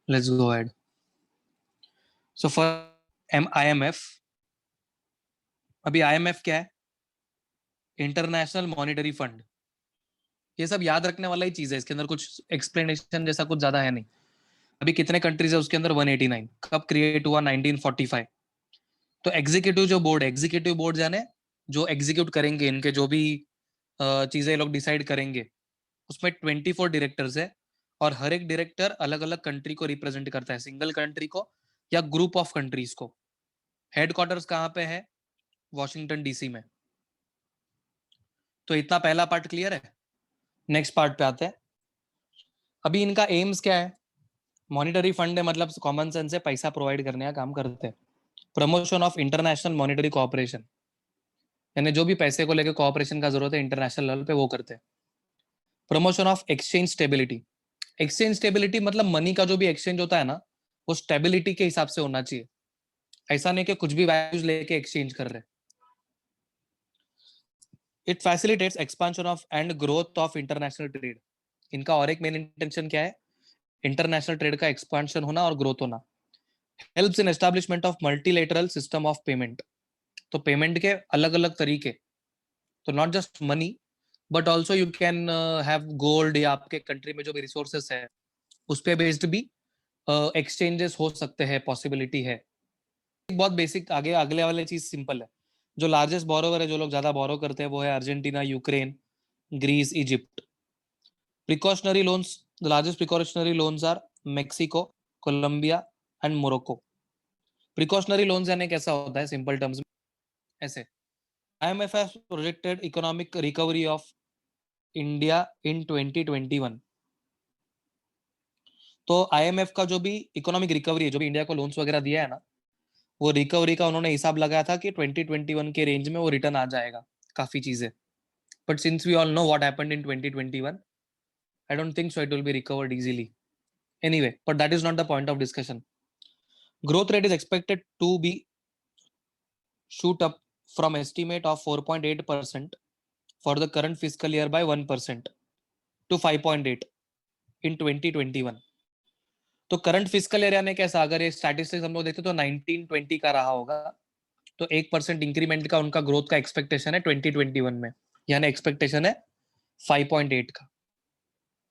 Let's go ahead. So for IMF, अभी IMF क्या है? International monetary fund. ये सब याद रखने वाला ही चीज है, इसके अंदर कुछ एक्सप्लेनेशन जैसा कुछ ज्यादा है नहीं. अभी कितने कंट्रीज है उसके अंदर? 189. कब क्रिएट हुआ? 1945. तो एग्जीक्यूटिव जो बोर्ड है, एग्जीक्यूटिव बोर्ड जाने जो एग्जीक्यूट करेंगे, इनके जो भी चीजें लोग डिसाइड करेंगे, उसमें 24 डायरेक्टर्स है. और हर एक डायरेक्टर अलग अलग कंट्री को रिप्रेजेंट करता है, सिंगल कंट्री को या ग्रुप ऑफ कंट्रीज को. हेडक्वार्टर्स कहाँ पे है? वॉशिंगटन डीसी में. तो इतना पहला पार्ट क्लियर है. नेक्स्ट पार्ट पे आते हैं. अभी इनका एम्स क्या है? मॉनिटरी फंड है, मतलब कॉमन सेंस से पैसा प्रोवाइड करने का काम करते हैं. Promotion of international monetary cooperation, यानी जो भी पैसे को लेकर कोऑपरेशन का जरूरत है इंटरनेशनल लेवल पे वो करते हैं. Promotion of exchange stability. Exchange stability मतलब मनी का जो भी एक्सचेंज होता है ना, वो स्टेबिलिटी के हिसाब से होना चाहिए. ऐसा नहीं कि कुछ भी वैल्यूज लेके एक्सचेंज कर रहे. It facilitates expansion of and growth of international trade. इनका और एक मेन इंटेंशन क्या है? इंटरनेशनल ट्रेड का एक्सपांशन होना और ग्रोथ होना. Helps in establishment of multilateral system of payment. तो पेमेंट के अलग अलग तरीके, तो not just money but also you can have gold, या आपके कंट्री में जो भी रिसोर्सेस है उस पे बेस्ड भी एक्सचेंजेस हो सकते हैं, पॉसिबिलिटी है. बहुत बेसिक. आगे अगले वाले चीज सिंपल है. जो लार्जेस्ट बोरोवर है, जो लोग ज्यादा बोरो करते हैं, वो है Argentina, Ukraine, Greece, Egypt. Precautionary loans, the largest precautionary loans are Mexico, Colombia and Morocco. Precautionary loans यानी कैसा होता है सिंपल टर्म्स में? ऐसे. IMF has projected economic recovery of India in 2021. तो IMF का जो भी इकोनॉमिक रिकवरी है, जो भी इंडिया को लोन्स वगैरह दिया है ना, वो रिकवरी का उन्होंने हिसाब लगाया था कि 2021 के रेंज में वो रिटर्न आ जाएगा काफी चीजें. But since we all know what happened in 2021, I don't think so it will be recovered easily. Anyway, but that is not the point of discussion. Growth rate is expected to be shoot up from estimate of 4.8% for the current fiscal year by 1% to 5.8 in 2021. तो current physical year यानी कैसा? अगर ये statistics हम लोग देखते तो 1920 का रहा होगा, तो 1% इंक्रीमेंट का उनका ग्रोथ का एक्सपेक्टेशन है 2021 में, यानी एक्सपेक्टेशन है 5.8 का.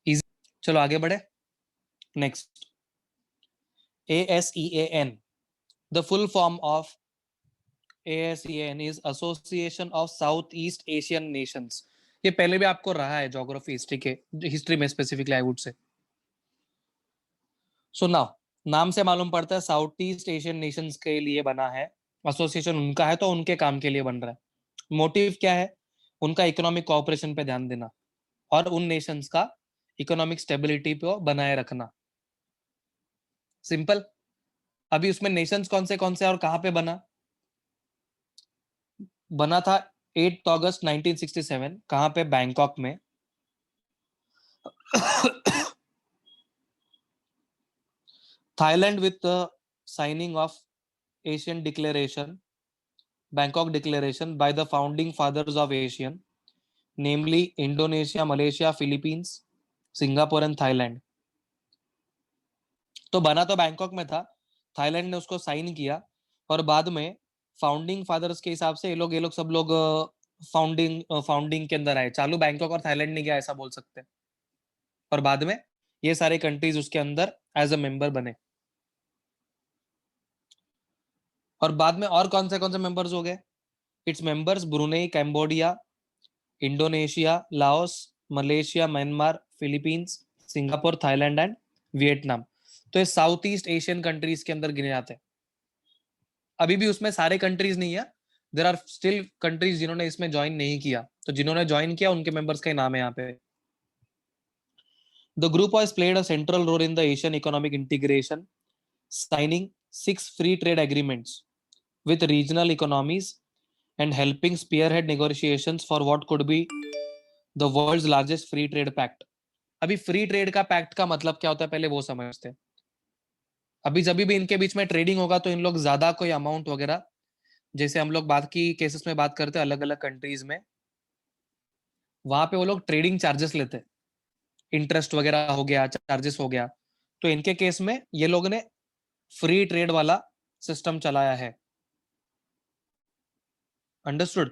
इजी. चलो आगे बढ़े. Next, ASEAN. The full form of ASEAN is Association of Southeast Asian Nations. ये पहले भी आपको रहा है ज्योग्राफी हिस्ट्री के, हिस्ट्री में specifically I would say. So now नाम से मालूम पड़ता है साउथ ईस्ट एशियन नेशंस के लिए बना है. एसोसिएशन उनका है तो उनके काम के लिए बन रहा है. मोटिव क्या है? उनका इकोनॉमिक कोऑपरेशन पे ध्यान देना और उन नेशंस का इकोनॉमिक स्टेबिलिटी पे बनाए रखना. सिंपल. अभी उसमें नेशंस कौन से और कहां पे बना? बना था 8 अगस्त 1967. कहां पे? बैंकॉक में. Thailand with the signing off Asian declaration, Bangkok Declaration by the founding fathers of ASEAN, namely Indonesia, Malaysia, Philippines, Singapore and Thailand. तो बना तो बैंकॉक में था, थाईलैंड ने उसको साइन किया, और बाद में फाउंडिंग फादर्स के हिसाब से ये लोग सब लोग फाउंडिंग के अंदर आए. चालू बैंकॉक और थाईलैंड ने किया ऐसा बोल सकते हैं, और बाद में ये सारे कंट्रीज उसके अंदर एज अ मेंबर बने. और बाद में और कौन से मेंबर्स हो गए? Its members Brunei, Cambodia, Indonesia, Laos, Malaysia, Myanmar, Philippines, Singapore, Thailand and Vietnam. तो ये साउथ ईस्ट एशियन कंट्रीज के अंदर गिने जाते हैं. अभी भी उसमें सारे कंट्रीज नहीं है, देयर आर स्टिल कंट्रीज जिन्होंने इसमें ज्वाइन नहीं किया. तो जिन्होंने ज्वाइन किया उनके मेंबर्स का नाम है यहाँ पे. The group has played a central role in the Asian economic integration, signing 6 free trade agreements with regional economies and helping spearhead negotiations for what could be the world's largest free trade pact. अभी free trade का pact का मतलब क्या होता है पहले वो समझते हैं. अभी जब भी इनके बीच में ट्रेडिंग होगा तो इन लोग ज्यादा कोई अमाउंट वगैरह, जैसे हम लोग बात की केसेस में बात करते हैं अलग अलग कंट्रीज में, वहां पे वो लोग ट्रेडिंग चार्जेस लेते हैं. इंटरेस्ट वगैरह हो गया, चार्जेस हो गया, तो इनके केस में ये लोग ने फ्री ट्रेड वाला सिस्टम चलाया है। अंडरस्टूड?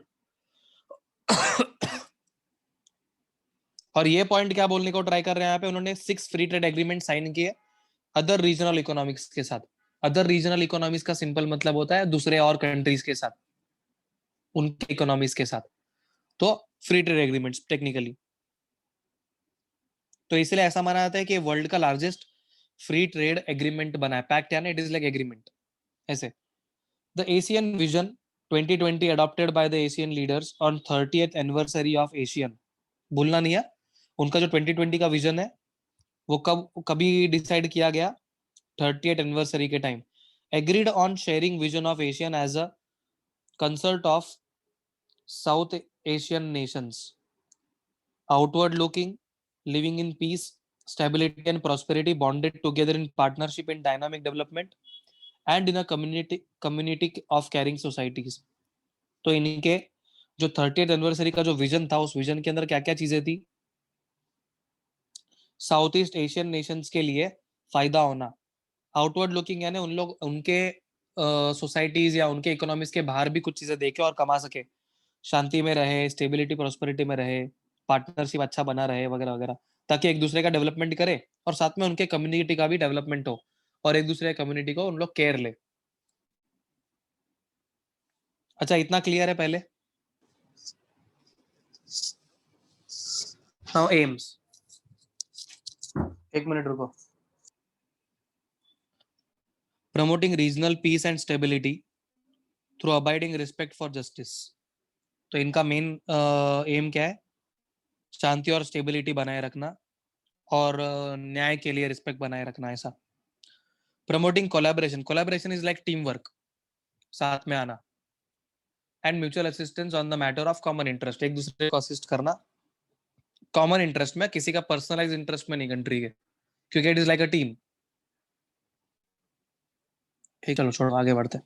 और ये पॉइंट क्या बोलने को ट्राई कर रहे हैं यहाँ पे, उन्होंने 6 फ्री ट्रेड एग्रीमेंट साइन किए अदर रीजनल इकोनॉमिक्स के साथ। अदर रीजनल इकोनॉमिक्स का सिंपल मतलब होता है दूसरे और कंट्रीज के साथ, उनके इकोनॉमिक्स के साथ। तो फ्री ट्रेड एग्रीमेंट्स टेक्निकली, तो इसलिए ऐसा माना जाता है कि वर्ल्ड का लार्जेस्ट फ्री ट्रेड एग्रीमेंट बना है। पैक्ट यानी इट इज लाइक एग्रीमेंट ऐसे। The Asian vision 2020 adopted by the Asian leaders on 30th anniversary of ASEAN, भूलना नहीं है। उनका जो 2020 का विजन है वो कभी डिसाइड किया गया 30th एनिवर्सरी के time. Agreed on sharing vision of ASEAN as a concert of South Asian nations, outward looking, living in peace, stability and prosperity, bonded together in partnership in dynamic development and in a community of caring societies। तो इनके जो 30th anniversary का जो vision था, उस vision के अंदर क्या क्या चीजें थी? साउथ ईस्ट एशियन नेशंस के लिए फायदा होना, आउटवर्ड लुकिंग यानी उन लोग उनके सोसाइटीज या उनके इकोनॉमिक्स के बाहर भी कुछ चीजें देखे और कमा सके, शांति में रहे, स्टेबिलिटी प्रोस्पेरिटी में रहे, पार्टनरशिप अच्छा बना रहे वगैरह वगैरह, ताकि एक दूसरे का डेवलपमेंट करे और साथ में उनके कम्युनिटी का भी डेवलपमेंट हो और एक दूसरे कम्युनिटी को उन लोग केयर ले। अच्छा, इतना क्लियर है पहले? नाउ एम्स, एक मिनट रुको। Promoting regional piece and stability through abiding respect for justice. तो इनका मेन एम क्या है? शांति और स्टेबिलिटी बनाए रखना और न्याय के लिए रिस्पेक्ट बनाए रखना, ऐसा। Promoting collaboration, collaboration is like team work, साथ में आना। And mutual assistance on the matter of common interest, एक दूसरे को असिस्ट करना कॉमन इंटरेस्ट में, किसी का पर्सनलाइज इंटरेस्ट में नहीं, कंट्री के, क्योंकि it is like a team. ठीक, चलो छोड़ो, आगे बढ़ते।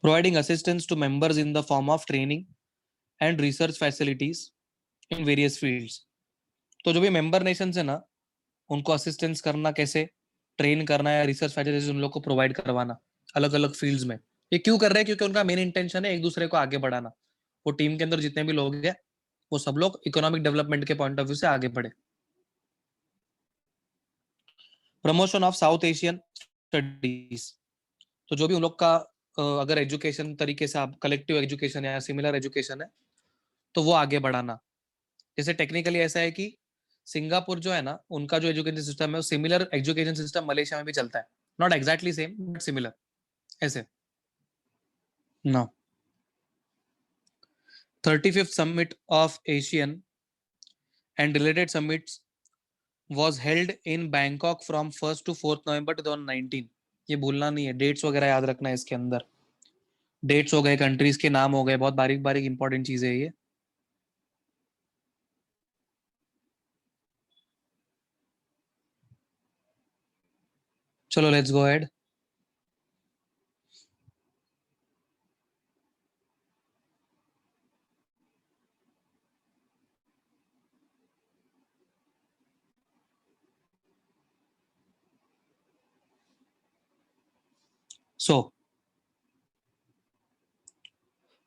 Providing assistance to members in the form of training and research facilities in various fields. तो जो भी मेंबर नेशन है ना, उनको असिस्टेंस करना, कैसे ट्रेन करना या रिसर्च फैसिलिटीज उन लोग को प्रोवाइड करवाना अलग अलग फील्ड्स में। ये क्यों कर रहे हैं? क्योंकि उनका मेन इंटेंशन है एक दूसरे को आगे बढ़ाना। वो टीम के अंदर जितने भी लोग हैं वो सब लोग इकोनॉमिक डेवलपमेंट के पॉइंट ऑफ व्यू से आगे बढ़े। Promotion of South Asian studies, तो जो भी उन लोग का अगर एजुकेशन तरीके से आप कलेक्टिव एजुकेशन या सिमिलर एजुकेशन है तो वो आगे बढ़ाना। जैसे टेक्निकली ऐसा है कि सिंगापुर जो है ना, उनका जो एजुकेशन सिस्टम है वो सिमिलर एजुकेशन सिस्टम मलेशिया में भी चलता है, not exactly same but similar, ऐसे ना। 35th summit of Asian and related summits was held in Bangkok from 1st to 4th November 2019। ये भूलना नहीं है, डेट्स वगैरह याद रखना है इसके अंदर। डेट्स हो गए, कंट्रीज के नाम हो गए, बहुत बारीक बारीक इंपॉर्टेंट चीजें है ये। चलो let's go ahead. So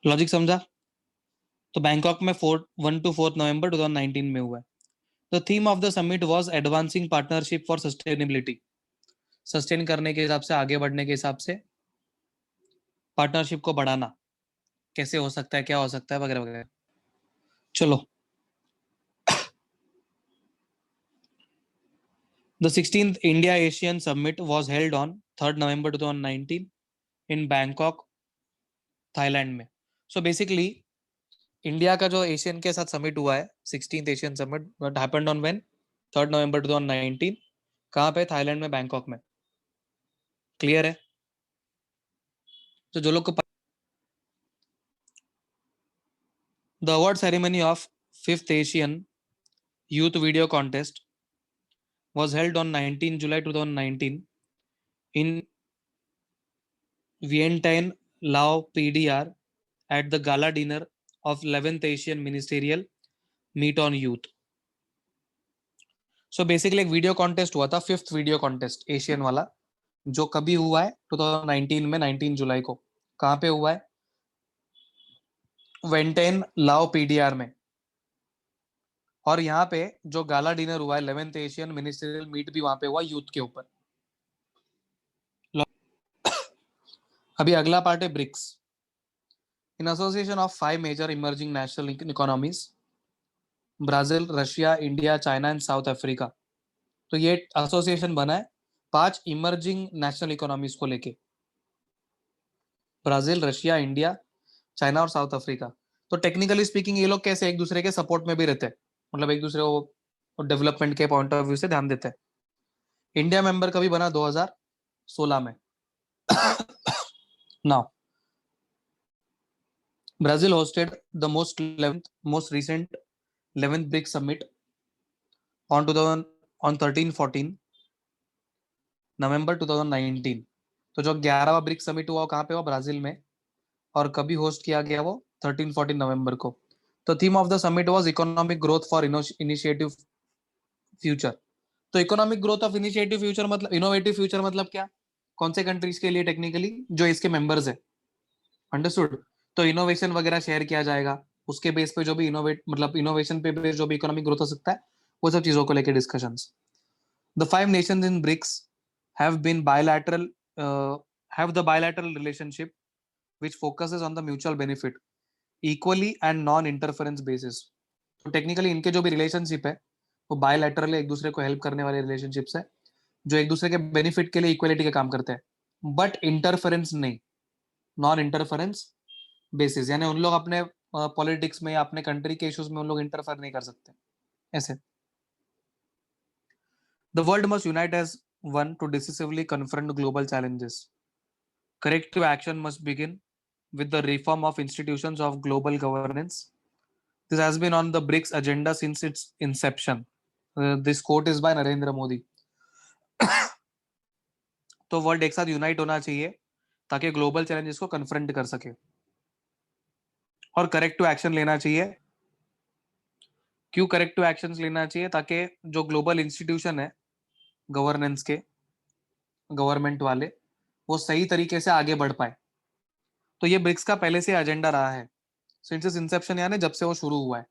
logic समझा? तो बैंकॉक में 1 to 4 नवंबर 2019 में हुआ है। The theme of the summit was advancing partnership for sustainability, sustain करने के हिसाब से, आगे बढ़ने के हिसाब से पार्टनरशिप को बढ़ाना, कैसे हो सकता है, क्या हो सकता है वगैरह वगैरह। चलो, the 16th India Asian summit was held on 3rd November 2019 in Bangkok, Thailand में। सो बेसिकली इंडिया का जो एशियन के साथ समिट हुआ है, 16th Asian summit, what happened on when? 3rd November 2019। कहाँ पे? थाईलैंड में, बैंकॉक में। क्लियर है? तो जो लोग को the award ceremony of 5th Asian youth video contest was held on 19 July 2019 in Vientiane, Lao PDR at the gala dinner of 11th Asian Ministerial Meet on Youth। So basically एक video contest हुआ था, 5th video contest Asian वाला, जो कभी हुआ है 2019 में 19 जुलाई को। कहाँ पे हुआ है? वेंटेन लाओ पीडीआर में। और यहाँ पे जो गाला डिनर हुआ है 11th एशियन मिनिस्ट्रियल मीट भी वहां पे हुआ यूथ के ऊपर। अभी अगला पार्ट है BRICS. In association of 5 major emerging national economies, Brazil, Russia, India, China and South Africa. तो ये एसोसिएशन बना है 5 इमर्जिंग नेशनल इकोनॉमीज को लेके, ब्राजील, रशिया, इंडिया, चाइना और साउथ अफ्रीका। तो टेक्निकली स्पीकिंग ये लोग कैसे एक दूसरे के सपोर्ट में भी रहते हैं, मतलब एक दूसरे को डेवलपमेंट के पॉइंट ऑफ व्यू से ध्यान देते हैं। इंडिया मेंबर कभी बना 2016 में। Now Brazil hosted the most recent 11th BRICS summit on 2000 on 13-14 नवंबर 2019। तो जो 11वां ब्रिक्स समिट हुआ कहाँ पे हुआ? ब्राजील में। और कभी होस्ट किया गया वो? 13-14 नवंबर को। तो theme of the summit was economic growth for initiative future. तो economic growth of initiative future मतलब इनोवेटिव फ्यूचर मतलब क्या? कौन से कंट्रीज के लिए? टेक्निकली जो इसके मेंबर्स है। अंडरस्टूड? तो इनोवेशन वगैरह शेयर किया जाएगा, उसके बेस पे जो भी इनोवेट मतलब इनोवेशन पे बेस जो भी इकोनॉमिक ग्रोथ हो सकता है, वो सब चीजों को लेकर discussions. The 5 nations in BRICS have been bilateral have the bilateral relationship which focuses on the mutual benefit equally and non interference basis। तो टेक्निकली इनके जो भी रिलेशनशिप है वो बायलैटरल एक दूसरे को हेल्प करने वाले रिलेशनशिप्स है, जो एक दूसरे के बेनिफिट के लिए इक्वलिटी का काम करते हैं, बट इंटरफेरेंस नहीं, नॉन इंटरफेरेंस बेसिस। यानी उन लोग अपने पॉलिटिक्स में या अपने कंट्री के इश्यूज में उन लोग इंटरफेयर नहीं कर सकते ऐसे। The world must unite as one to decisively confront global challenges. Corrective action must begin with the reform of institutions of global governance. This has been on the BRICS agenda since its inception. This quote is by Narendra Modi. तो world एक साथ unite होना चाहिए ताकि global challenges को confront कर सके, और करेक्टिव एक्शन लेना चाहिए। क्यों करेक्टिव एक्शंस लेना चाहिए? ताकि जो ग्लोबल इंस्टीट्यूशन है गवर्नेंस के, गवर्नमेंट वाले, वो सही तरीके से आगे बढ़ पाए। तो ये ब्रिक्स का पहले से एजेंडा रहा है सिंस इट्स इंसेप्शन, यानी जब से वो शुरू हुआ है।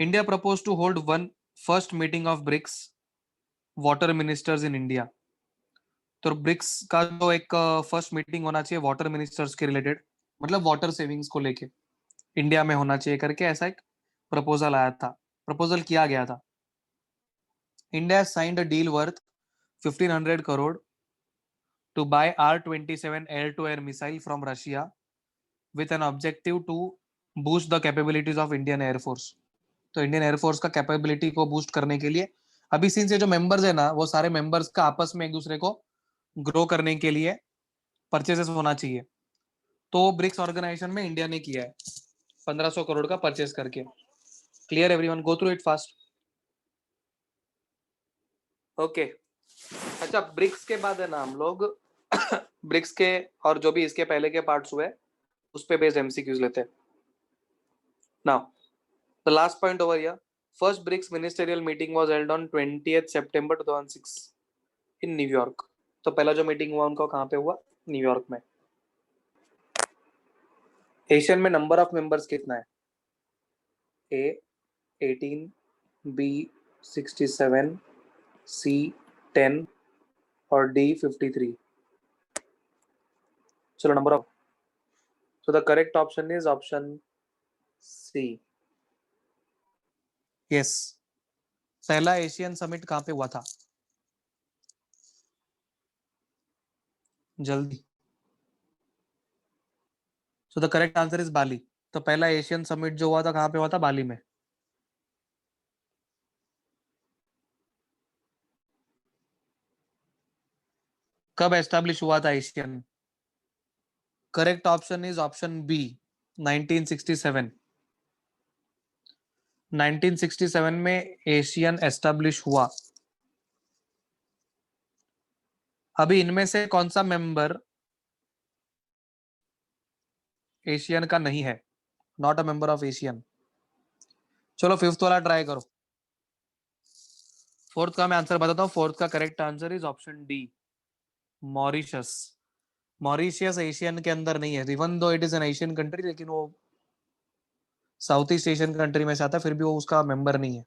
India propose to hold one first meeting of BRICS water ministers in India. तो ब्रिक्स का जो एक फर्स्ट मीटिंग होना चाहिए वाटर मिनिस्टर्स के रिलेटेड, मतलब वाटर सेविंग्स को लेके इंडिया में होना चाहिए करके ऐसा एक प्रपोजल आया था, प्रपोजल किया गया था। India signed a deal worth 1500 crore to buy R-27 air-to-air missile from Russia with an objective to boost the capabilities of Indian Air Force। तो इंडियन एयरफोर्स का कैपेबिलिटी को बूस्ट करने के लिए अभी सिंस ये जो मेंबर्स है ना, वो सारे मेंबर्स का आपस में एक दूसरे को ग्रो करने के लिए परचेसेस होना चाहिए। तो ब्रिक्स ऑर्गेनाइजेशन में इंडिया ने किया है 1500 करोड़ का परचेस करके। Clear everyone? Go through it fast. Okay. अच्छा, ब्रिक्स के बाद है ना हम लोग ब्रिक्स के और जो भी इसके पहले के पार्ट्स हुए उस पे बेस्ड एमसीक्यूज लेते हैं। Now the last point over here, first BRICS ministerial meeting was held on 20th September 2006 in New York. तो पहला जो मीटिंग हुआ उनका कहाँ पे हुआ? न्यूयॉर्क में। एशियन में नंबर ऑफ मेंबर्स कितना है? ए 18, बी 67, सी 10 और डी 53। चलो number of, so the correct option is option C। yes, पहला एशियन समिट कहाँ पे हुआ था? जल्दी। so the correct answer is बाली। तो पहला एशियन समिट जो हुआ था कहाँ पे हुआ था? बाली में। कब एस्टेब्लिश हुआ था ASEAN? Correct option is option B 1967। 1967 में एशियन एस्टेब्लिश हुआ। अभी इनमें से कौन सा मेंबर एशियन का नहीं है, not a member of Asian? चलो फिफ्थ वाला ट्राई करो। फोर्थ का मैं आंसर बताता हूँ. फोर्थ का correct answer is option D, Mauritius. Mauritius Asian के अंदर नहीं है, even though it is an Asian country, लेकिन वो साउथ ईस्ट एशियन कंट्री में से आता है, फिर भी वो उसका मेंबर नहीं है.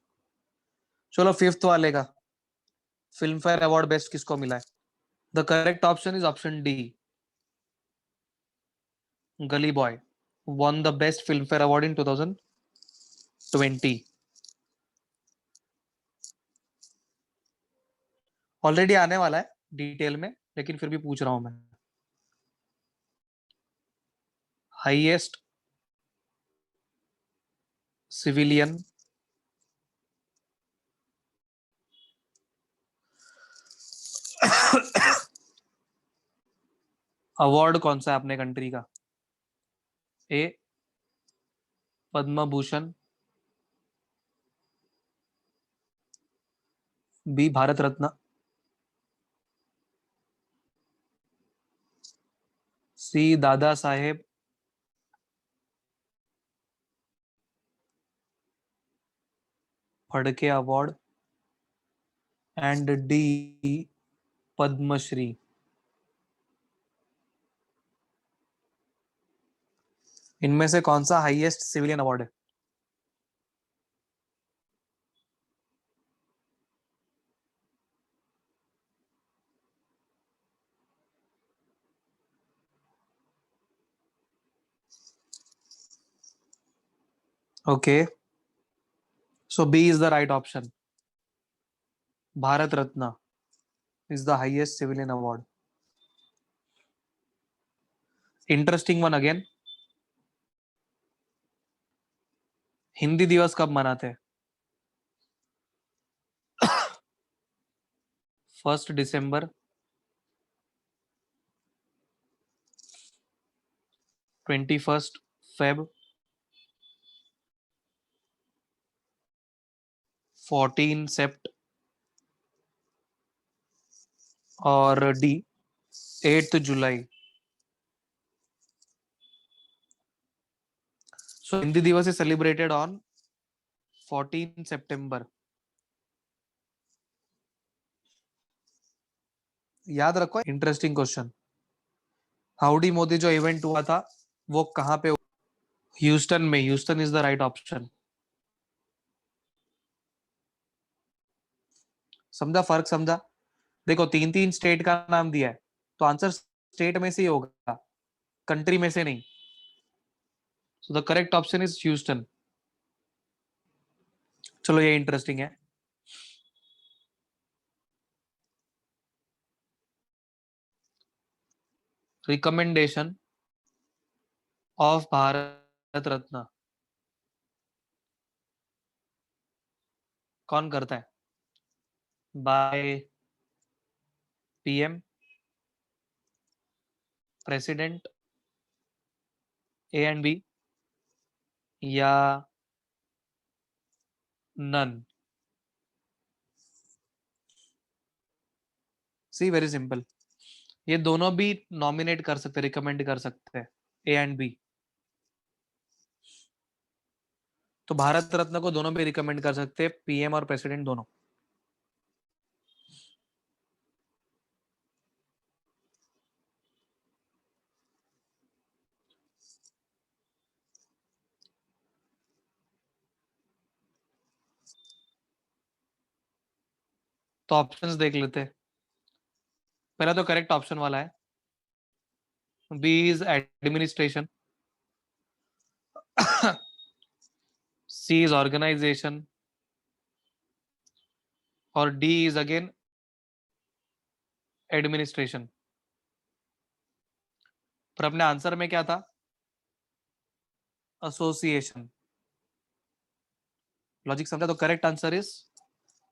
चलो फिफ्थ वाले का, फिल्म फेयर अवार्ड बेस्ट किसको मिला है? The correct option is option D, Gully Boy won the best filmfare award in 2020. Already आने वाला है डिटेल में, लेकिन फिर भी पूछ रहा हूं मैं. हाईएस्ट सिविलियन अवार्ड कौन सा है अपने कंट्री का? A Padma Bhushan, B Bharat Ratna, C Dada Saheb Phalke award, and D Padmashri. इनमें से कौन सा हाईएस्ट सिविलियन अवार्ड है? Okay, so B is the right option. Bharat Ratna is the highest civilian award. Interesting one again. Hindi Diwas कब मनाते हैं? 1 दिसंबर, 21 फेब, 14 सेप्ट, और डी 8 जुलाई. सो हिंदी दिवस इज सेलिब्रेटेड ऑन 14 सितंबर. याद रखो, इंटरेस्टिंग क्वेश्चन. हाउडी मोदी जो इवेंट हुआ था वो कहाँ पे? ह्यूस्टन में. Houston is the right option. समझा फर्क? समझा? देखो, तीन तीन स्टेट का नाम दिया है, तो आंसर स्टेट में से ही होगा, कंट्री में से नहीं. So the correct option is Houston. चलो ये इंटरेस्टिंग है. रिकमेंडेशन ऑफ भारत रत्न कौन करता है? By PM, president, A and B, या नन? See very simple. ये दोनों भी नॉमिनेट कर सकते, रिकमेंड कर सकते हैं, ए एंड बी. तो भारत रत्न को दोनों भी रिकमेंड कर सकते हैं, पीएम और प्रेसिडेंट दोनों. तो ऑप्शंस देख लेते हैं. पहला तो करेक्ट ऑप्शन वाला है, B is administration, C is organization, और डी इज अगेन एडमिनिस्ट्रेशन. पर अपने आंसर में क्या था? एसोसिएशन. लॉजिक समझा? तो correct answer is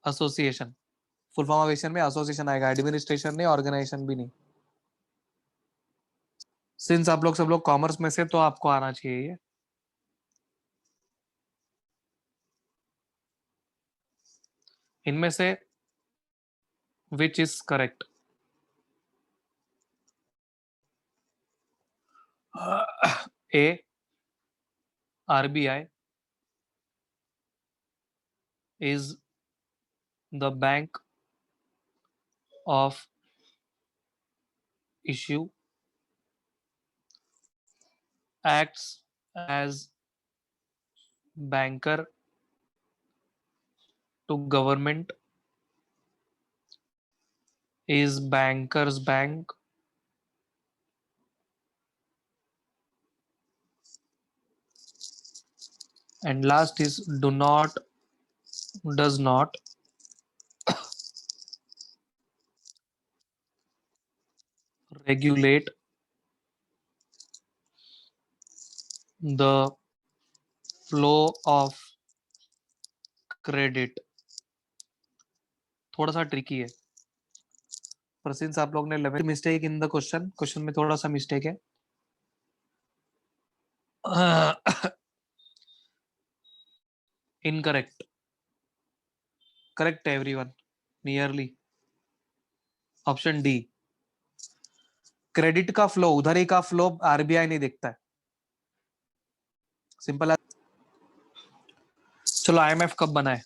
association. Full form of Asian में एसोसिएशन आएगा, एडमिनिस्ट्रेशन नहीं, ऑर्गेनाइजेशन भी नहीं. सिंस आप लोग सब लोग कॉमर्स में से, तो आपको आना चाहिए ये. इनमें से which is correct? A RBI is the bank of issue acts as banker to government is bankers bank. And last is does not regulate the flow of credit. थोड़ा सा ट्रिकी है पर सिंस आप लोग ने 11 मिस्टेक इन द क्वेश्चन में थोड़ा सा मिस्टेक है. Incorrect. Correct everyone. Nearly. Option D. Credit का फ्लो, उधारी का फ्लो आरबीआई नहीं देखता है. सिंपल है. चलो आईएमएफ कब बना है?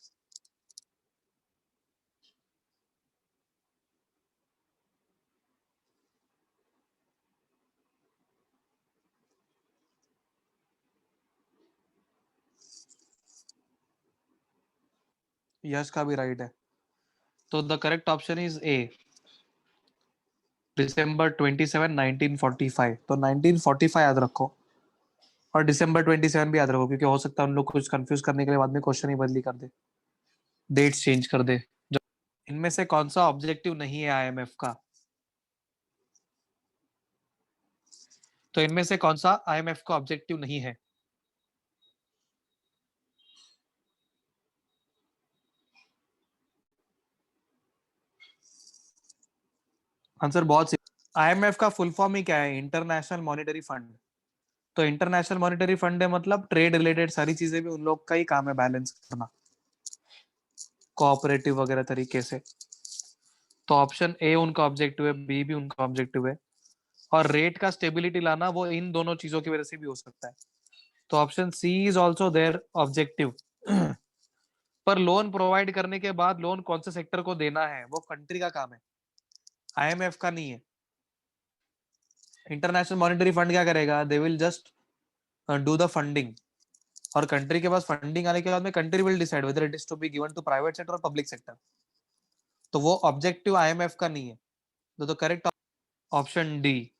यश का भी राइट है. तो the correct option is A, December 27 1945. तो 1945 याद रखो और दिसंबर 27 भी याद रखो क्योंकि हो सकता है उन लोग कुछ कंफ्यूज करने के लिए बाद में क्वेश्चन ही बदली कर दे, डेट्स चेंज कर दे. इनमें से कौन सा ऑब्जेक्टिव नहीं है आईएमएफ का? तो इनमें से कौन सा आईएमएफ का ऑब्जेक्टिव नहीं है? आंसर बहुत सी. आईएमएफ का फुल फॉर्म ही क्या है? International monetary fund. तो इंटरनेशनल मॉनेटरी फंड है मतलब ट्रेड रिलेटेड सारी चीजें भी उन लोग का ही काम है बैलेंस करना, कोऑपरेटिव वगैरह तरीके से. तो ऑप्शन ए उनका ऑब्जेक्टिव है, बी भी उनका ऑब्जेक्टिव है. और रेट का स्टेबिलिटी लाना वो इन दोनों चीजों की वजह से भी हो सकता है. तो option C is also their objective. पर लोन प्रोवाइड करने के बाद लोन कौन से सेक्टर को देना है वो कंट्री का काम है, आईएमएफ का नहीं है. इंटरनेशनल मॉनेटरी फंड क्या करेगा? They will just do the funding. और कंट्री के पास फंडिंग आने के बाद में country will decide whether it is to be given to private sector और पब्लिक सेक्टर. तो वो ऑब्जेक्टिव आईएमएफ का नहीं है. तो करेक्ट ऑप्शन डी